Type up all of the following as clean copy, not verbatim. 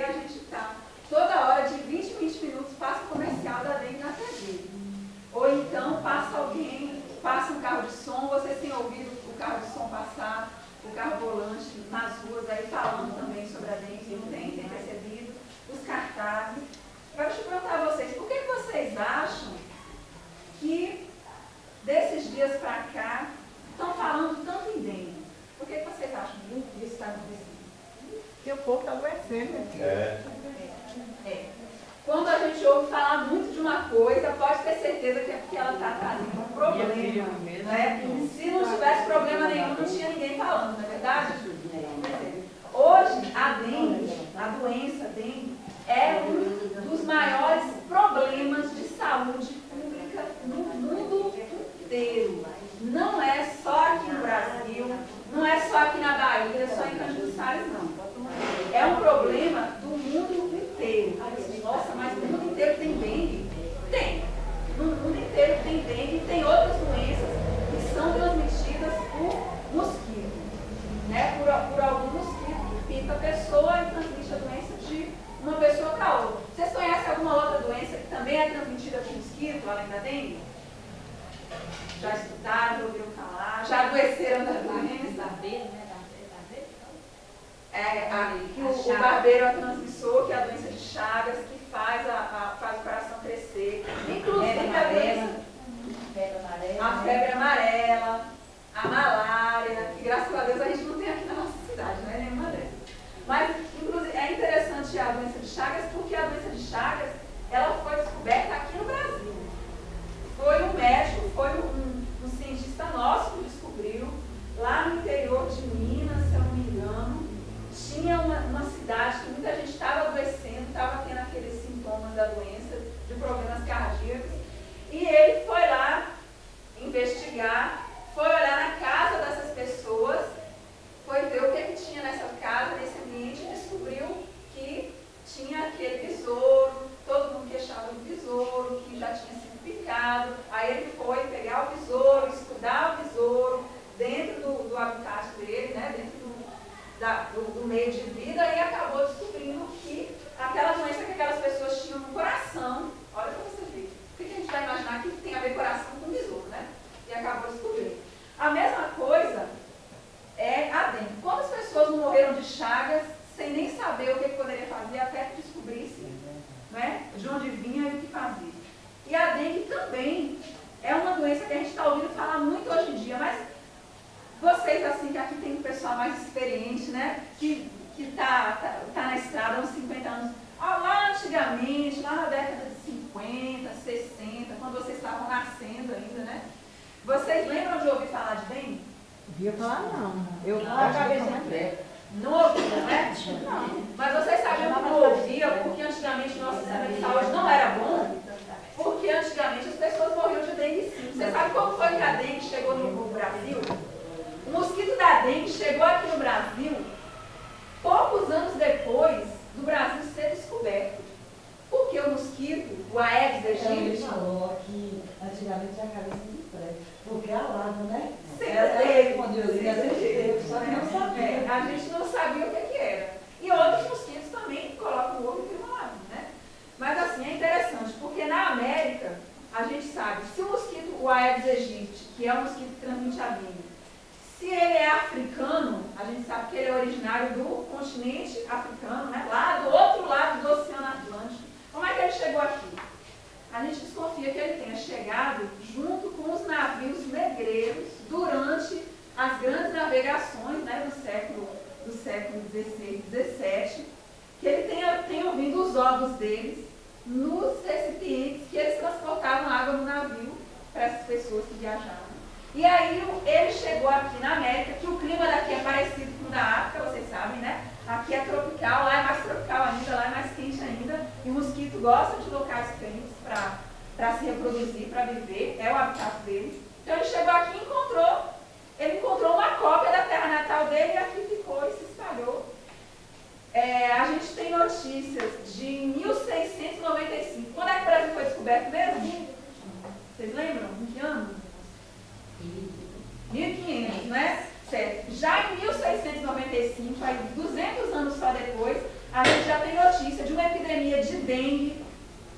a gente está toda hora, de 20 em 20 minutos, passa o comercial da dengue na TV. Ou então passa alguém, passa um carro de som, vocês têm ouvido o carro de som passar, o carro volante nas ruas aí falando também sobre a dengue, não tem percebido, os cartazes. Agora deixa eu perguntar a vocês, por que vocês acham que desses dias para cá estão falando tanto em dengue? Por que vocês acham que isso está acontecendo? Porque o povo está adoecendo. Quando a gente ouve falar muito de uma coisa, pode ter certeza que é porque ela está trazendo um problema. Né? Se não tivesse problema nenhum, não tinha ninguém falando, não é verdade? Hoje, a dengue, a doença dengue, é um dos maiores problemas de saúde pública no mundo inteiro. Não é só aqui no Brasil, não é só aqui na Bahia, só em Campos dos Salles, não. É um problema do mundo inteiro. Nossa, mas no mundo inteiro tem dengue? Tem. No mundo inteiro tem dengue e tem outras doenças que são transmitidas por mosquito. Né? Por algum mosquito que pica a pessoa e transmite a doença de uma pessoa para outra. Vocês conhecem alguma outra doença que também é transmitida por mosquito, além da dengue? Já estudaram, ouviram falar, já adoeceram da doença? O barbeiro é o transmissor, que é a doença de Chagas, que faz o coração crescer. Inclusive a doença, a febre amarela, a malária, que graças a Deus a gente não tem aqui na nossa cidade, não é nenhuma dessas. Mas, inclusive, é interessante a doença de Chagas, porque a doença de Chagas, ela foi descoberta aqui no Brasil. Foi um médico, foi um cientista nosso que descobriu, lá no interior de Minas, se eu não me engano. Tinha uma cidade que muita gente estava adoecendo, estava tendo aqueles sintomas da doença, de problemas cardíacos, e ele foi lá investigar, foi olhar na casa dessas pessoas, foi ver o que tinha nessa casa, nesse ambiente, e descobriu que tinha aquele besouro, todo mundo queixava do besouro, que já tinha sido picado. Aí ele foi pegar o besouro, estudar o besouro dentro do habitat dele, né, dentro do meio de vida, e acabou descobrindo que aquela doença que aquelas pessoas tinham no coração, olha para você ver, o que a gente vai imaginar que tem a ver coração com besouro, né? E acabou descobrindo. A mesma coisa é a dengue. Quantas pessoas não morreram de Chagas sem nem saber o que poderia fazer até que descobrisse, né, de onde vinha e o que fazia? E a dengue também é uma doença que a gente está ouvindo falar muito hoje em dia, mas vocês, assim, que aqui tem um pessoal mais experiente, né, que tá na estrada há uns 50 anos, lá antigamente, lá na década de 50, 60, quando vocês estavam nascendo ainda, né, vocês lembram de ouvir falar de dengue? Ouvia falar não. Eu acabei de não ouvia, né? Não. Mas vocês sabiam que não ouvia porque antigamente o nosso sistema de saúde não era bom? Porque antigamente as pessoas morriam de dengue sim. Você sabe como foi que a dengue chegou no Brasil? O mosquito da dengue chegou aqui no Brasil poucos anos depois do Brasil ser descoberto. Porque o mosquito, o Aedes aegypti... Ele falou que antigamente tinha cabeça de prego, porque a larva, né? Ela respondeu isso, só que não sabia. A gente não sabia o que era. E outros mosquitos também colocam o ovo e criam larva, né? Mas assim, é interessante, porque na América, a gente sabe, se o mosquito, o Aedes aegypti, que é o mosquito que transmite a dengue, se ele é africano, a gente sabe que ele é originário do continente africano, né? Lá do outro lado do Oceano Atlântico. Como é que ele chegou aqui? A gente desconfia que ele tenha chegado junto com os navios negreiros durante as grandes navegações, né, do século XVI, XVII, que ele tenha vindo os ovos deles nos recipientes que eles transportavam água no navio para essas pessoas que viajavam. E aí ele chegou aqui na América, que o clima daqui é parecido com o da África, vocês sabem, né? Aqui é tropical, lá é mais tropical ainda, lá é mais quente ainda. E o mosquito gosta de locais quentes para se reproduzir, para viver, é o habitat dele. Então ele chegou aqui e encontrou uma cópia da terra natal dele e aqui ficou e se espalhou. A gente tem notícias de 1695. Quando é que o Brasil foi descoberto mesmo? Vocês lembram? Em que ano? 1500, né? Certo. Já em 1695, aí 200 anos só depois, a gente já tem notícia dengue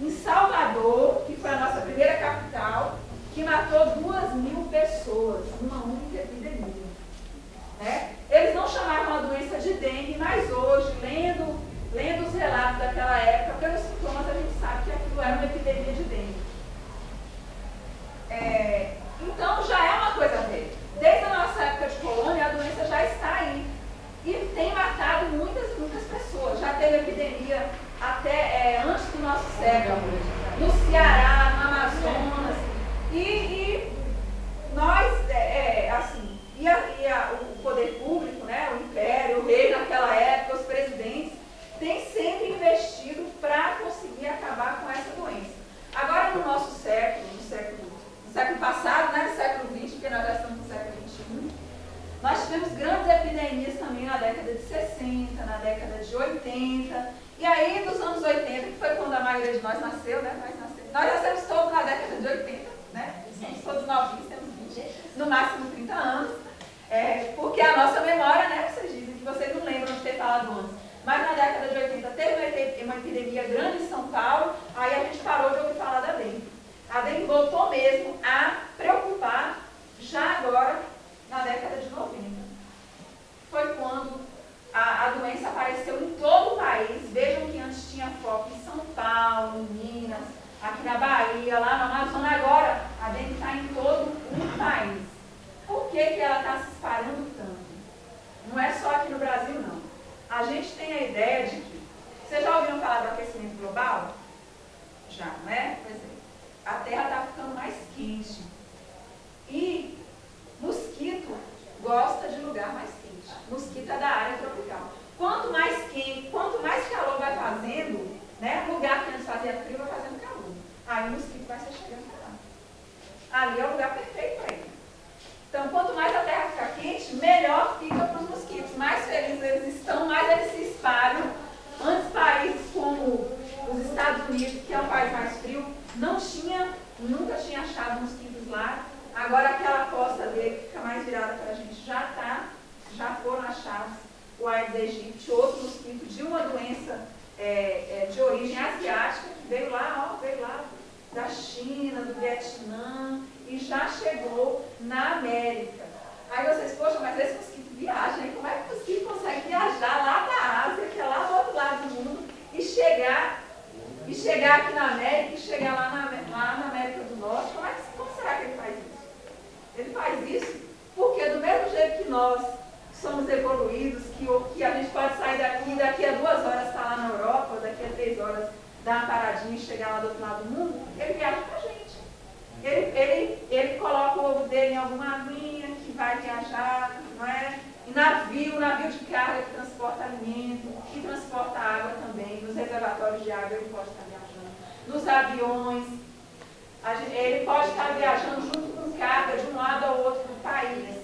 em Salvador, que foi a nossa primeira capital, que matou 2.000 pessoas, uma única epidemia. Né? Eles não chamavam a doença de dengue, mas hoje, lendo os relatos daquela época, pelos sintomas a gente sabe que aquilo era uma epidemia de dengue. Então já é uma coisa velha. Desde a nossa época de colônia, a doença já está aí. E tem matado muitas pessoas. Já teve epidemia até antes do nosso século, no Ceará, no Amazonas. E nós, o poder público, né, o império, o rei naquela época, os presidentes, têm sempre investido para conseguir acabar com essa doença. Agora, no nosso século, no século passado, né, no século XX, porque nós já estamos no século XXI, nós tivemos grandes epidemias também na década de 60, na década de 80, e aí dos anos 80, que foi quando a maioria de nós nasceu, né? Nós nascemos todos na década de 80, né? Somos todos novinhos, temos 20, no máximo 30 anos, porque a nossa memória, né? Vocês dizem que vocês não lembram de ter falado antes, mas na década de 80 teve uma epidemia grande em São Paulo, aí a gente parou de ouvir falar da dengue. A dengue voltou mesmo a preocupar já agora na década de 90. Foi quando a doença apareceu em todo o país. Vejam que antes tinha foco em São Paulo, em Minas, aqui na Bahia, lá no Amazonas. Agora a dengue está em todo o país. Por que ela está se espalhando tanto? Não é só aqui no Brasil, não. A gente tem a ideia de que... Vocês já ouviram falar do aquecimento global? Já, não é? Pois é. A Terra está ficando mais quente. E mosquito gosta de lugar mais quente. Mosquito é da área tropical. Quanto mais quente, quanto mais calor vai fazendo, né? Lugar que antes fazia frio vai fazendo calor. Aí o mosquito vai ser chegando para lá. Ali é o lugar perfeito para ele. Então, quanto mais a terra fica quente, melhor fica para os mosquitos. Mais felizes eles estão, mais eles se espalham. Antes, países como os Estados Unidos, que é um país mais frio, nunca tinha achado mosquitos lá. Agora aquela costa dele que fica mais virada para a gente já foram achados o Aedes aegypti, outro mosquito de uma doença de origem asiática, que veio lá da China, do Vietnã, e já chegou na América. Aí vocês, poxa, mas esse mosquito viaja, hein? Como é que o mosquito consegue viajar lá da Ásia, que é lá do outro lado do mundo, e chegar aqui na América, e chegar lá na América do Norte? Como será que ele faz isso? Ele faz isso porque do mesmo jeito que nós somos evoluídos, que a gente pode sair daqui a 2 horas estar lá na Europa, ou daqui a 3 horas dar uma paradinha e chegar lá do outro lado do mundo, ele viaja com a gente. Ele coloca o ovo dele em alguma aguinha que vai viajar, não é? E navio de carga que transporta alimento, que transporta água também, nos reservatórios de água ele pode estar viajando, nos aviões, ele pode estar viajando junto com carga de um lado ao outro do país,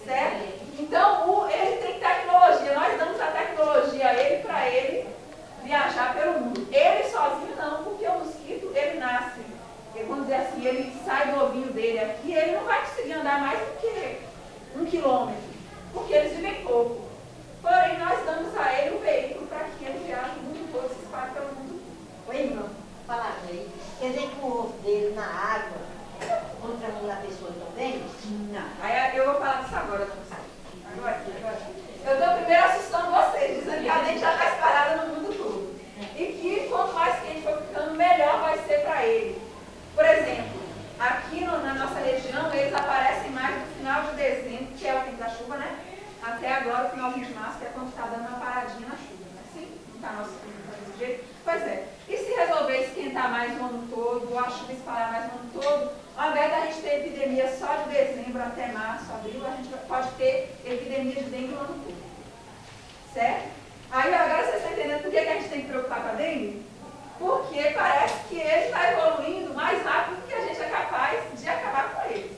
certo? Então, ele tem tecnologia, nós damos a tecnologia a ele para ele viajar pelo mundo. Ele sozinho não, porque o mosquito, ele nasce, vamos dizer assim, ele sai do ovinho dele aqui, ele não vai conseguir andar mais do que 1 quilômetro, porque eles vivem pouco. Porém, nós damos a ele o veículo para que ele viaje o mundo todo, se espalhe pelo mundo todo. Oi, irmão, falar aí. Quer dizer que o ovo dele na água contamina a pessoa também? Não. Aí eu vou falar disso agora para vocês. Agora. Eu estou primeiro assustando vocês, dizendo que a dengue já está espalhada no mundo todo. E que quanto mais quente for ficando, melhor vai ser para ele. Por exemplo, aqui na nossa região, eles aparecem mais no final de dezembro, que é o tempo da chuva, né? Até agora, o finalzinho de março, que é quando está dando uma paradinha na chuva, não é assim? Não está nosso clima desse jeito? Pois é. E se resolver esquentar mais o ano todo, ou a chuva espalhar mais o ano todo, ao invés da gente ter epidemia só de dezembro até março, abril, a gente pode ter epidemia de dengue o ano todo. Certo? Aí agora vocês estão entendendo por que a gente tem que preocupar com a dengue? Porque parece que ele está evoluindo mais rápido do que a gente é capaz de acabar com eles.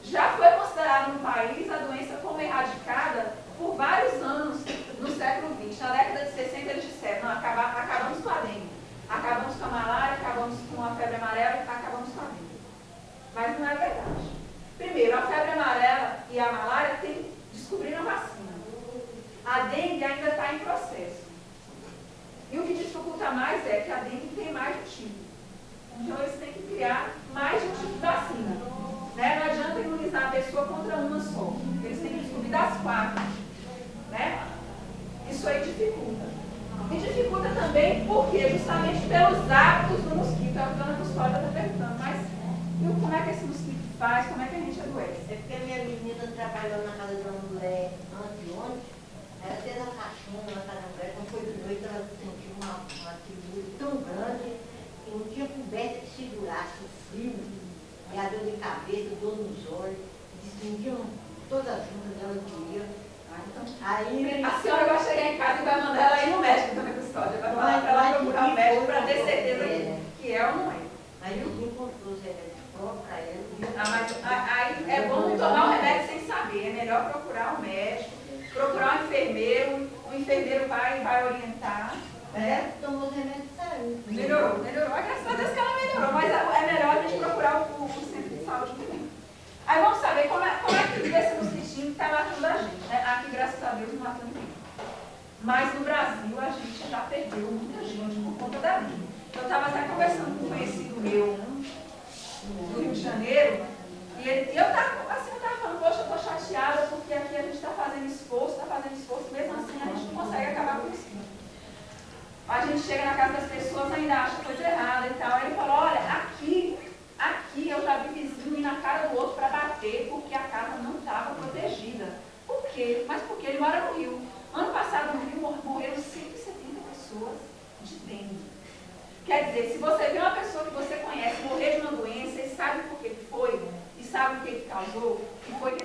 Já foi considerado no país a doença como erradicada por vários anos no século XX. Na década de 60 eles disseram, não, acabamos com a dengue, acabamos com a malária, acabamos com a febre amarela, acabamos com a dengue. Mas não é verdade. Primeiro, a febre amarela e a malária descobriram vacina. A dengue ainda está em processo. E o que dificulta mais é que a dengue tem mais de um tipo. Então eles têm que criar mais de um tipo de vacina. Né? Não adianta imunizar a pessoa contra uma só. Eles têm que descobrir das 4. Né? Isso aí dificulta. E dificulta também porque justamente pelos hábitos do mosquito. É o que a dona Custódia está perguntando. Mas como é que esse mosquito faz? Como é que a gente adoece? É porque a minha menina trabalhou na casa da mulher ontem. Ela teve uma caixinha na casa da mulher. Quando foi de noite, ela sentiu uma tribuna tão grande que não tinha coberta que segurasse o frio. E a dor de cabeça, dor nos olhos. Distendiam todas as juntas dela doía. Aí, a senhora vai chegar em casa e vai mandar ela ir no médico, dona Custódia. Vai falar para ela procurar o médico para ter certeza que é ou não é. Aí eu vim com os remédios próprios para ela. Mas aí é bom não tomar o remédio sem saber. É melhor procurar o médico, procurar um enfermeiro. O enfermeiro vai orientar. Ela tomou os remédios e saiu. Melhorou. Graças a Deus que ela melhorou. Mas é melhor a gente procurar o centro de saúde também. Aí vamos saber como é que vive esse mosquitinho que está matando a gente. Né? Aqui, graças a Deus, não matou ninguém. Mas no Brasil a gente já perdeu muita gente por conta da dengue. Eu estava até conversando com um conhecido meu do Rio de Janeiro, e eu estava falando, poxa, eu estou chateada porque aqui a gente está fazendo esforço, mesmo assim a gente não consegue acabar com isso. A gente chega na casa das pessoas ainda acha coisa errada e tal. Aí ele falou, olha, aqui eu já vi vizinho ir na cara do outro para bater porque a casa não estava protegida. Por quê? Mas porque ele mora no Rio. Ano passado no Rio morreram 170 pessoas de dengue. Quer dizer, se você vê uma pessoa que você conhece morrer de uma doença e sabe por que foi, e sabe o que causou, que foi